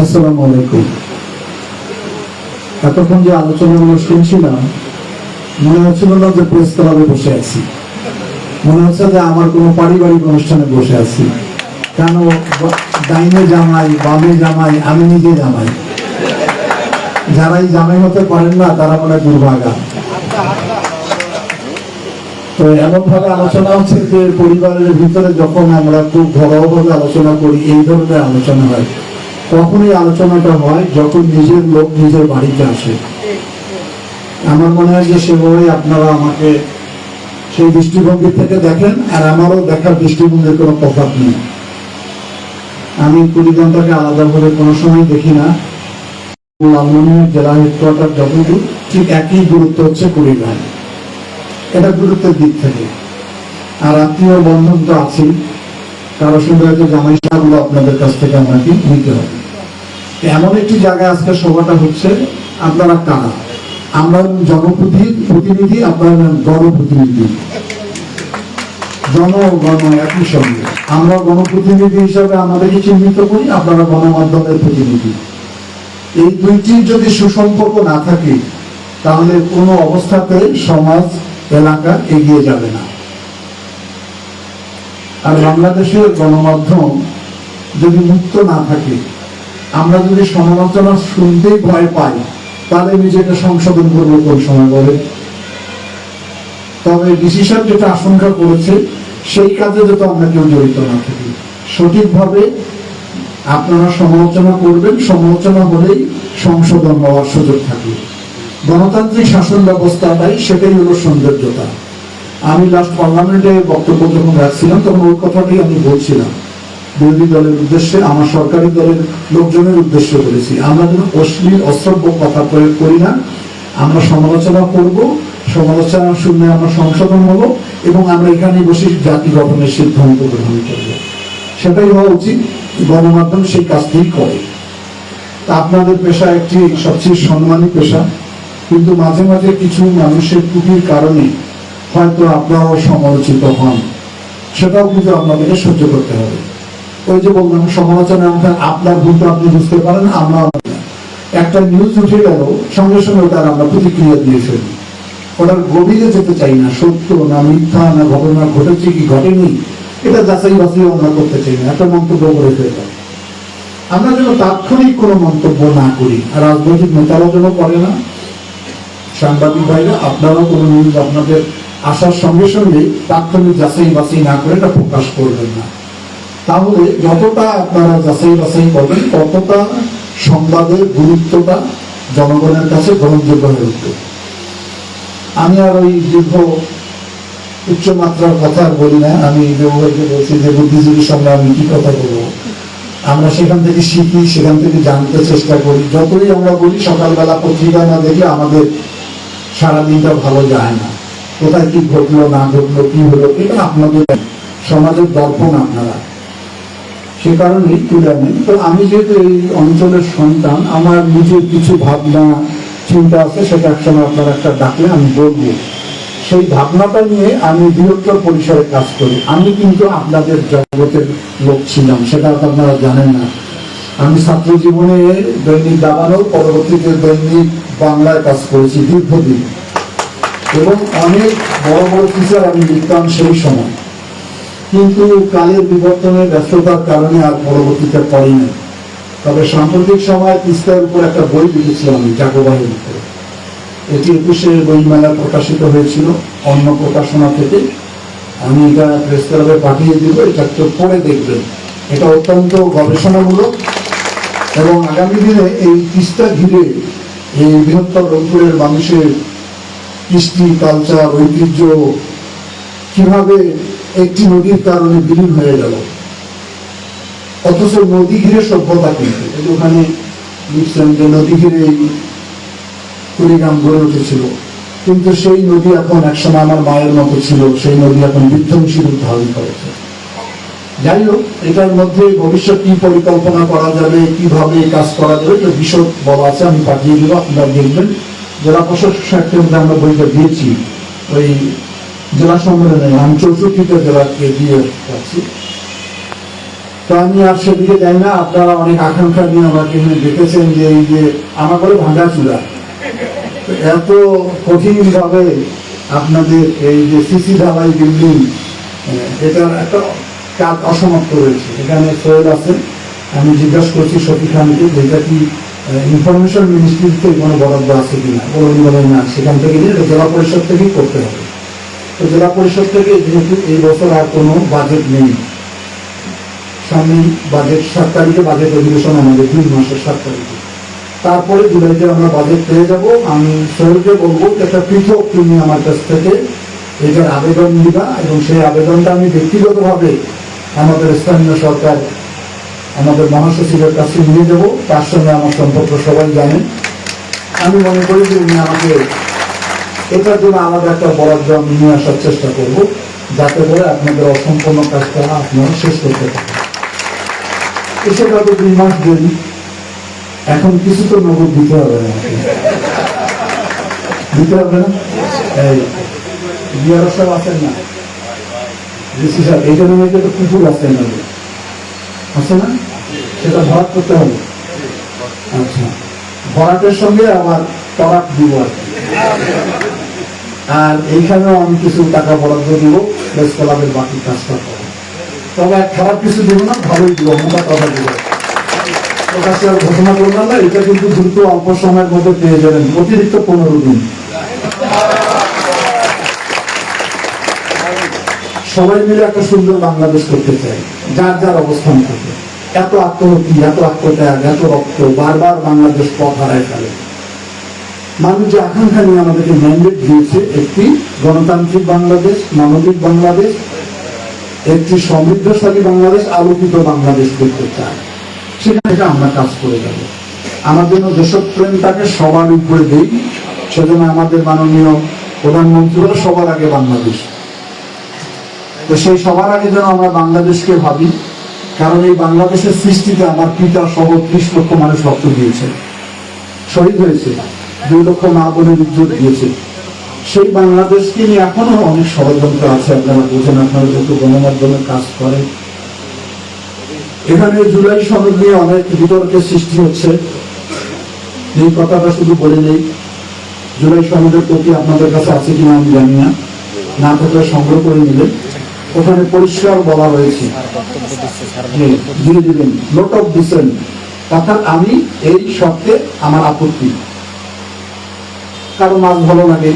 আসসালামু আলাইকুম। এতক্ষণ যে আলোচনাগুলো শুনছিলাম, মনে হচ্ছিল না যে প্রেস ক্লাবে বসে আছি, মনে হচ্ছে যে আমার কোনো পারিবারিক অনুষ্ঠানে বসে আছি। কেন, ডাইনে জামাই, বামে জামাই, আমি নিজে জামাই। যারাই জামাই হতে পারেন না তারা মনে দুর্ভাগা। তো এমন ভাবে আলোচনা হচ্ছে যে পরিবারের ভিতরে যখন আমরা খুব ঘরোয়াভাবে আলোচনা করি, এই ধরনের আলোচনা হয়, তখনই আলোচনাটা হয় যখন নিজের লোক নিজের বাড়িতে আসে। আমার মনে হয় যে সেভাবে আপনারা আমাকে সেই দৃষ্টিভঙ্গি থেকে দেখেন, আর আমারও দেখার দৃষ্টিভঙ্গির কোনো তফাৎ নেই। আমি কুড়িগ্রামটাকে আলাদাভাবে কোনো সময় দেখি না। লালমনিরহাট জেলা হেডকোয়ার্টার যতদূর, ঠিক একই গুরুত্ব হচ্ছে কুড়িগ্রাম। এটা গুরুত্বের দিক থেকে। আর আত্মীয় বন্ধন তো আছেই, কারো সঙ্গে হয়তো জামাই সাহেবগুলো আপনাদের কাছ থেকে আমাকে নিতে হবে। এমন একটি জায়গায় আজকে সভাটা হচ্ছে। আপনারা কারা? আমরা জনপ্রতিনিধি, আপনারা গণপ্রতিনিধি। জনগণ একই সঙ্গে। আমরা গণপ্রতিনিধি হিসাবে আমাদেরকে চিহ্নিত করি, আপনারা গণমাধ্যমের প্রতিনিধি। এই দুইটির যদি সুসম্পর্ক না থাকে, তাহলে কোনো অবস্থাতে সমাজ, এলাকা এগিয়ে যাবে না। আর বাংলাদেশের গণমাধ্যম যদি মুক্ত না থাকে, আমরা যদি সমালোচনা শুনতেই ভয় পাই, তাহলে নিজেকে সংশোধন করবো কোন সময় বলে? তবে ডিসিশন যেটা আশঙ্কা করেছে, সেই কাজে যাতে আমরা কেউ জড়িত না থাকি। সঠিকভাবে আপনারা সমালোচনা করবেন, সমালোচনা হলেই সংশোধন হওয়ার সুযোগ থাকে। গণতান্ত্রিক শাসন ব্যবস্থাটাই সেটাই হলো সৌন্দর্যতা। আমি লাস্ট পার্লামেন্টে বক্তব্য যখন রাখছিলাম, তখন ওই কথাটাই আমি বলছিলাম বিরোধী দলের উদ্দেশ্যে, আমার সরকারি দলের লোকজনের উদ্দেশ্যে বলেছি, আমরা যেন অশ্লীল অশ্রব্য কথা প্রয়োগ করি না। আমরা সমালোচনা করব, সমালোচনা শুনলে আমরা সংশোধন হবো, এবং আমরা এখানে বসে জাতি গঠনের সিদ্ধান্ত গ্রহণ করবো। সেটাই হওয়া উচিত। গণমাধ্যম সেই কাজটি করে। তা আপনাদের পেশা একটি সবচেয়ে সম্মানী পেশা, কিন্তু মাঝে মাঝে কিছু মানুষের ত্রুটির কারণে হয়তো আপনারাও সমালোচিত হন। সেটাও কিন্তু আপনাদেরকে সহ্য করতে হবে। ওই যে বললাম, সমালোচনা আপনার ভুলটা আপনি বুঝতে পারেন, আমরা একটা নিউজ উঠে গেল, সঙ্গে সঙ্গে তার আমরা প্রতিক্রিয়া দিয়ে ফেলি। ওটার গভীরে যেতে চাই না, সত্য না মিথ্যা, না ঘটনা ঘটেছে কি ঘটেনি, এটা যাচাই বাছাই আমরা করতে চাই না, একটা মন্তব্য করে ফেললাম। আমরা যেন তাৎক্ষণিক কোনো মন্তব্য না করি, আর রাজনৈতিক নেতারাও যেন করে না। সাংবাদিক ভাইরা, আপনারাও কোনো নিউজ আপনাদের আসার সঙ্গে সঙ্গে তাৎক্ষণিক যাচাই বাছাই না করে এটা প্রকাশ করবেন না। তাহলে যতটা আপনারা যাচাই বাছাই করবেন, ততটা সংবাদের গুরুত্বটা জনগণের কাছে গ্রহণযোগ্য হয়ে উঠবে। আমি আর ওই দীর্ঘ উচ্চমাত্রার কথা বলি না। আমি ব্যবহারকে বলছি যে বুদ্ধিজীবীর সঙ্গে আমি কি কথা বলবো। আমরা সেখান থেকে শিখি, সেখান থেকে জানতে চেষ্টা করি। যতই আমরা বলি, সকালবেলা পত্রিকা না দেখলে আমাদের সারাদিনটা ভালো যায় না। কোথায় কি ঘটলো না ঘটলো, কি হলো, এটা আপনাদের সমাজের দর্পণ আপনারা, সে কারণেই তুলে আনেন। তো আমি যেহেতু এই অঞ্চলের সন্তান, আমার নিজের কিছু ভাবনা চিন্তা আছে, সেটা একসময় আপনারা একটা ডাকলে আমি বলবো। সেই ভাবনাটা নিয়ে আমি বৃহত্তর পরিসরে কাজ করি। আমি কিন্তু আপনাদের জগতের লোক ছিলাম, সেটা আপনারা জানেন না। আমি ছাত্র জীবনে দৈনিক দাবানল, পরবর্তীতে দৈনিক বাংলায় কাজ করেছি দীর্ঘদিন, এবং অনেক বড় বড় টিচার আমি লিখতাম সেই সময়। কিন্তু কালের বিবর্তনের ব্যস্ততার কারণে আর পরবর্তীতে পড়ি না। তবে সাম্প্রতিক সময় তিস্তার উপর একটা বই লিখেছিলাম আমি, জাগোবাহির উপরে। এটি 21শে বইমেলা প্রকাশিত হয়েছিল অন্য প্রকাশনা থেকে। আমি এটা প্রেস ক্লাবে পাঠিয়ে দিব, এটা একটু পড়ে দেখবেন। এটা অত্যন্ত গবেষণামূলক, এবং আগামী দিনে এই তিস্তা ঘিরে এই বৃহত্তর রংপুরের মানুষের কৃষ্টি, কালচার, ঐতিহ্য কিভাবে একটি নদীর কারণে বিলীন হয়ে গেল, অথচ নদী ঘিরে সভ্যতা কিন্তু ওখানে লিখছেন যে নদী ঘিরে কুড়িগ্রাম গড়ে উঠেছিল, কিন্তু সেই নদী এখন একসময় আমার মায়ের মতো ছিল, সেই নদী এখন বিধ্বংসী রূপ ধারণ করেছে। যাই হোক, এটার মধ্যে ভবিষ্যৎ কি পরিকল্পনা করা যাবে, কিভাবে কাজ করা যাবে, এটা বিশদ বলা আছে, আমি পাঠিয়ে দেবো, আপনারা দেখবেন। জেলা প্রশাসক সাহেবকে আমরা বইটা দিয়েছি, ওই জেলা সম্মেলনে আমি 64টা জেলাকে দিয়ে যাচ্ছি। তো আমি আর সেদিকে যাই না। আপনারা অনেক আকাঙ্ক্ষা নিয়ে আমাকে এখানে দেখেছেন যে এই যে আমার বলে ভাঙা চূড়া, এত কঠিন ভাবে আপনাদের এই যে সিসি ঢালাই বিল্ডিং, এটার একটা কাজ অসমাপ্ত রয়েছে। এখানে সোহেল আছে, আমি জিজ্ঞাসা করছি শফিক খানকে যেটা কি ইনফরমেশন মিনিস্ট্রি থেকে কোনো বরাদ্দ আছে কিনা, বলেন না, সেখান থেকে নিয়ে জেলা পরিষদ থেকেই করতে হবে। তো জেলা পরিষদ থেকে যেহেতু এই বছর আর কোনো বাজেট নেই, সামনেই বাজেট 7 তারিখে বাজেট অধিবেশন আমাদের, 2 মাসের 7 তারিখে, তারপরে জুলাইতে আমরা বাজেট পেয়ে যাব। আমি সোহেলকে বলবো একটা পৃথক তুমি আমার কাছ থেকে এটার আবেদন দিবা, এবং সেই আবেদনটা আমি ব্যক্তিগতভাবে আমাদের স্থানীয় সরকার, আমাদের মহাসচিবের কাছে নিয়ে যাব। তার সঙ্গে আমার সম্পর্ক সবাই জানেন। আমি মনে করি যে উনি আমাকে এটার জন্য আলাদা একটা বরাদ্দ আমি নিয়ে আসার চেষ্টা করব, যাতে করে আপনাদের অসম্পূর্ণ কাজটা আপনারা শেষ করতে পারেন। এসে হয়তো 2 মাস দেরি, এখন কিছু তো নগদ দিতে হবে না, দিতে হবে না। এই বিয়ার সব আছেন না, ডিসি সাহেব, এইখানে মেয়েকে তো কুকুর আছেন না, আছে না, সেটা ভরাট করতে হবে। আচ্ছা, ভরাটের সঙ্গে আবার তরাক দিব আর কি। আর এইখানেও আমি কিছু টাকা বরাদ্দ দিব, প্রেস ক্লাবের বাকি কাজটা করবো। তবে খারাপ কিছু দিব না, ভালোই দিব, মোটা কথা দিব। প্রকাশ্যে আর ঘোষণা করলাম না, এটা কিন্তু দ্রুত অল্প সময়ের মধ্যে পেয়ে যাবেন, অতিরিক্ত 15 দিন। সবাই মিলে একটা সুন্দর বাংলাদেশ করতে চাই, যার যার অবস্থান থাকে। এত আত্মহত্যা, এত আত্মত্যাগ, এত রক্ত, বারবার বাংলাদেশ পথ হারায় ফেলে। মানুষ যে আকাঙ্ক্ষা নিয়ে আমাদেরকে ম্যান্ডেট দিয়েছে, একটি গণতান্ত্রিক বাংলাদেশ, মানবিক বাংলাদেশ, একটি সমৃদ্ধশালী বাংলাদেশ, আলোকিত বাংলাদেশ দেখতে চায়, সেখানে আমরা কাজ করে যাব। আমার জন্য দেশপ্রেমটাকে সবার উপরে দিই, সেজন্য আমাদের মাননীয় প্রধানমন্ত্রীও সবার আগে বাংলাদেশ। তো সেই সবার আগে যেন আমরা বাংলাদেশকে ভাবি, কারণ এই বাংলাদেশের সৃষ্টিতে আমার পিতা সহ 30 লক্ষ মানুষ রক্ত দিয়েছে, শহীদ হয়েছে, 2 লক্ষ মা বোনের ইজ্জত দিয়েছে। সেই বাংলাদেশকে নিয়ে এখনো অনেক ষড়যন্ত্র আছে, আপনারা বোঝেন, আপনারা যেহেতু গণমাধ্যমে কাজ করেন। এখানে জুলাই সনদ নিয়ে অনেক বিতর্কের সৃষ্টি হচ্ছে, এই কথাটা শুধু বলে নেই। জুলাই সনদের প্রতি আপনাদের কাছে আছে কিনা আমি জানি না, না থাকলে সংগ্রহ করে নিলেন। ওখানে পরিষ্কার বলা হয়েছে দিয়ে দিবেন নোট অফ ডিসেন্ট, অর্থাৎ আমি এই শর্তে আমার আপত্তি। কারো মাছ ভালো লাগে,